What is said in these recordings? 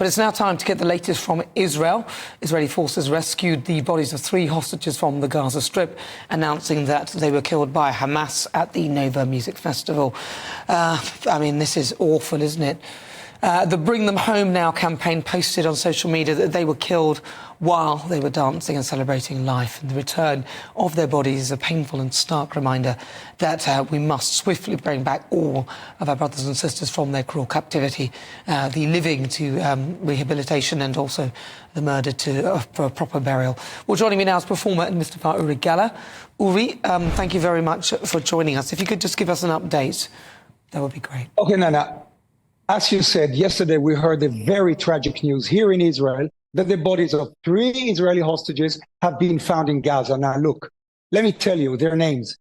But it's now time to get the latest from Israel. Israeli forces rescued the bodies of 3 hostages from the Gaza Strip, announcing that they were killed by Hamas at the Nova Music Festival. I mean, this is awful, isn't it? The Bring Them Home Now campaign posted on social media that they were killed while they were dancing and celebrating life. And the return of their bodies is a painful and stark reminder that we must swiftly bring back all of our brothers and sisters from their cruel captivity, the living to rehabilitation, and also the murdered to for a proper burial. Well, joining me now is performer and Mr. Uri Geller. Uri, thank you very much for joining us. If you could just give us an update, that would be great. Okay, Nana. As you said, yesterday we heard the very tragic news here in Israel that the bodies of 3 Israeli hostages have been found in Gaza. Now, look, let me tell you their names.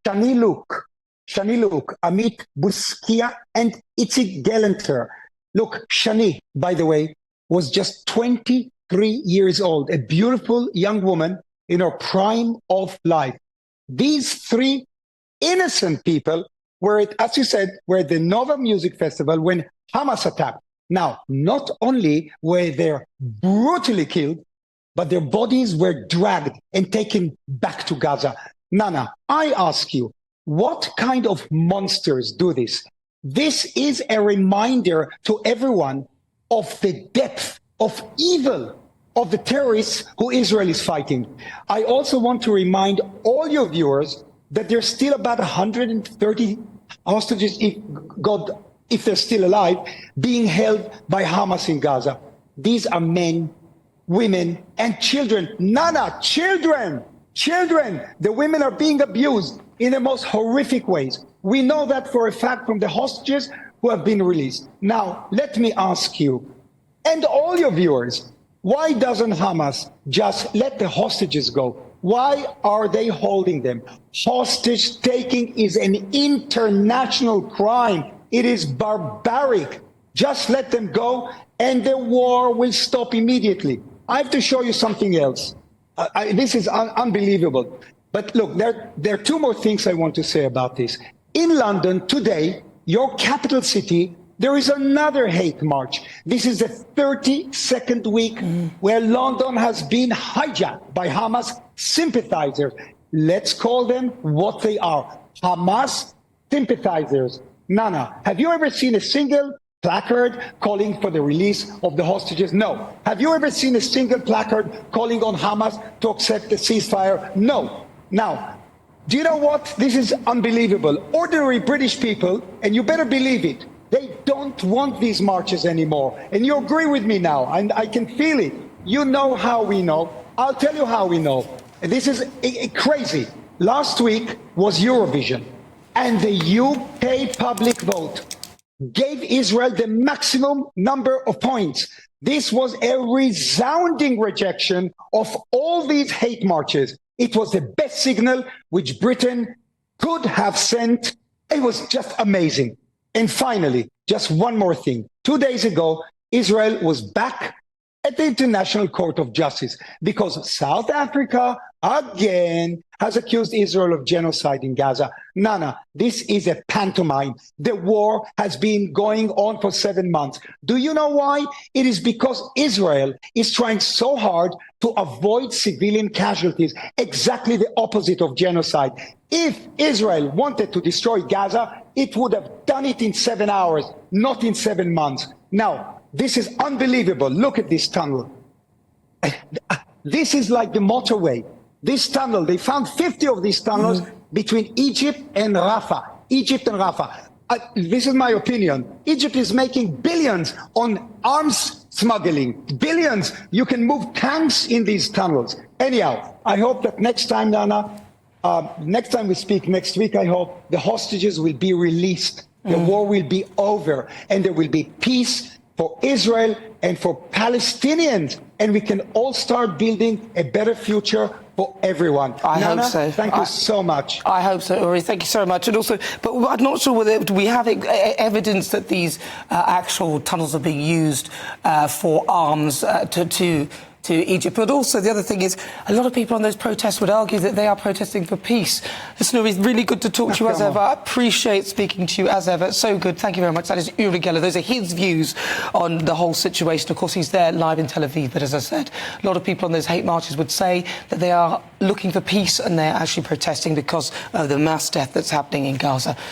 Shani Luke, Amit Buskia, and Itzik Gelenter. Look, Shani, by the way, was just 23 years old, a beautiful young woman in her prime of life. These 3 innocent people were, as you said, were at the Nova Music Festival when Hamas attacked. Now, not only were they brutally killed, but their bodies were dragged and taken back to Gaza. Nana, I ask you, what kind of monsters do this? This is a reminder to everyone of the depth of evil of the terrorists who Israel is fighting. I also want to remind all your viewers that there's still about 130 hostages, if they're still alive, being held by Hamas in Gaza. These are men, women, and children. Nana, children! The women are being abused in the most horrific ways. We know that for a fact from the hostages who have been released. Now, let me ask you, and all your viewers, why doesn't Hamas just let the hostages go? Why are they holding them? Hostage taking is an international crime. It is barbaric. Just let them go and the war will stop immediately. I have to show you something else. This is unbelievable. But look, there are 2 more things I want to say about this. In London today, your capital city, there is another hate march. This is the 32nd week where London has been hijacked by Hamas sympathizers. Let's call them what they are. Hamas sympathizers. Nana, have you ever seen a single placard calling for the release of the hostages? No. Have you ever seen a single placard calling on Hamas to accept the ceasefire? No. Now, do you know what? This is unbelievable. Ordinary British people, and you better believe it, they don't want these marches anymore. And you agree with me now, and I can feel it. You know how we know. I'll tell you how we know. And this is crazy. Last week was Eurovision, and the UK public vote gave Israel the maximum number of points. This was a resounding rejection of all these hate marches. It was the best signal which Britain could have sent. It was just amazing. And finally, just one more thing. 2 days ago, Israel was back at the International Court of Justice because South Africa, again, has accused Israel of genocide in Gaza. Nana, this is a pantomime. The war has been going on for 7 months. Do you know why? It is because Israel is trying so hard to avoid civilian casualties, exactly the opposite of genocide. If Israel wanted to destroy Gaza, it would have done it in 7 hours, not in 7 months. Now, this is unbelievable. Look at this tunnel. This is like the motorway. This tunnel, they found 50 of these tunnels between Egypt and Rafah. This is my opinion. Egypt is making billions on arms smuggling. Billions. You can move tanks in these tunnels. Anyhow, I hope that next time, Nana, next time we speak next week, I hope the hostages will be released. The war will be over and there will be peace for Israel and for Palestinians. And we can all start building a better future for everyone. I Nana, hope so. Thank you so much. I hope so, Uri. Thank you so much. And also, but I'm not sure whether we have evidence that these actual tunnels are being used for arms to to Egypt. But also the other thing is, a lot of people on those protests would argue that they are protesting for peace. Listen, Uri, it's really good to talk to you as ever. I appreciate speaking to you as ever. It's so good. Thank you very much. That is Uri Geller. Those are his views on the whole situation. Of course, he's there live in Tel Aviv. But as I said, a lot of people on those hate marches would say that they are looking for peace and they're actually protesting because of the mass death that's happening in Gaza.